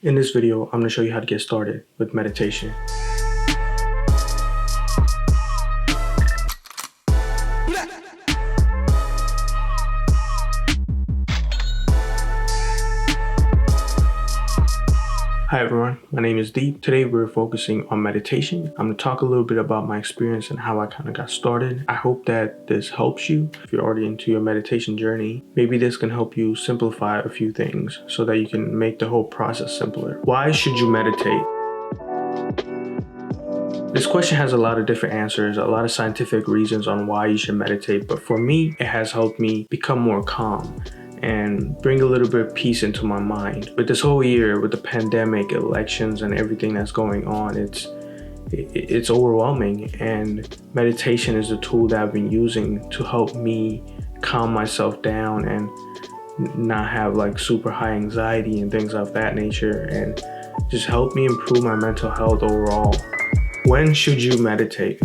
In this video, I'm going to show you how to get started with meditation. Hi everyone, my name is Deep. Today we're focusing on meditation. I'm going to talk a little bit about my experience and how I kind of got started. I hope that this helps you if you're already into your meditation journey. Maybe this can help you simplify a few things so that you can make the whole process simpler. Why should you meditate? This question has a lot of different answers, a lot of scientific reasons on why you should meditate, but for me, it has helped me become more calm and bring a little bit of peace into my mind. With this whole year, with the pandemic, elections, and everything that's going on, it's overwhelming, and meditation is a tool that I've been using to help me calm myself down and not have like super high anxiety and things of that nature, and just help me improve my mental health overall. When should you meditate?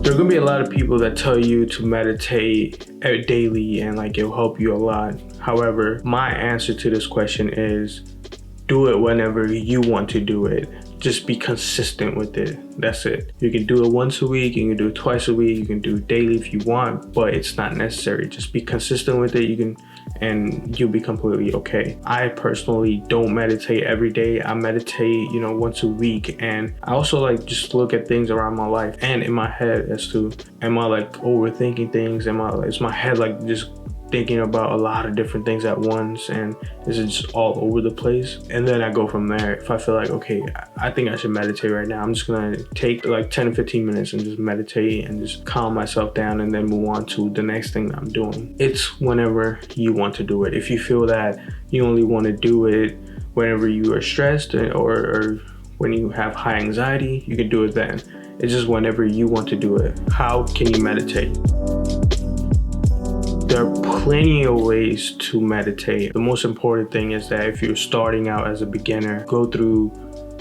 There are going to be a lot of people that tell you to meditate daily and like it'll help you a lot. However, my answer to this question is do it whenever you want to do it. Just be consistent with it. That's it. You can do it once a week, you can do it twice a week, you can do it daily if you want, but it's not necessary. Just be consistent with it. And you'll be completely okay. I personally don't meditate every day. I meditate, once a week. And I also like just look at things around my life and in my head as to, am I like overthinking things? Is my head like just thinking about a lot of different things at once, and is it just all over the place? And then I go from there. If I feel like, okay, I think I should meditate right now, I'm just gonna take like 10 to 15 minutes and just meditate and just calm myself down and then move on to the next thing that I'm doing. It's whenever you want to do it. If you feel that you only want to do it whenever you are stressed or when you have high anxiety, you can do it then. It's just whenever you want to do it. How can you meditate? There are plenty of ways to meditate. The most important thing is that if you're starting out as a beginner, go through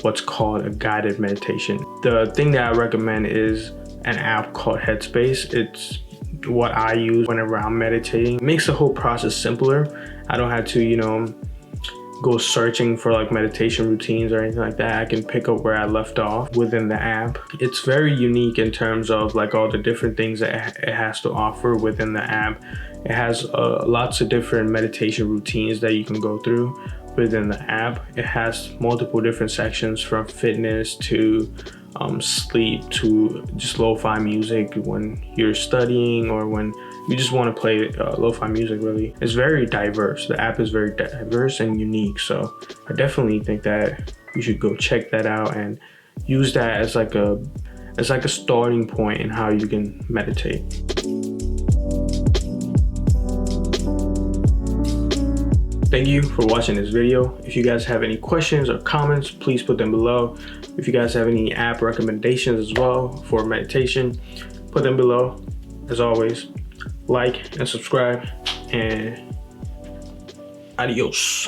what's called a guided meditation. The thing that I recommend is an app called Headspace. It's what I use whenever I'm meditating. It makes the whole process simpler. I don't have to, go searching for like meditation routines or anything like that. I can pick up where I left off within the app. It's very unique in terms of like all the different things that it has to offer within the app. It has lots of different meditation routines that you can go through within the app. It has multiple different sections from fitness to sleep to just lo-fi music when you're studying or when you just want to play lo-fi music. Really, it's very diverse. The app is very diverse and unique, so I definitely think that you should go check that out and use that as like a starting point in how you can meditate. Thank you for watching this video. If you guys have any questions or comments, please put them below. If you guys have any app recommendations as well for meditation, put them below. As always, like and subscribe, and adios.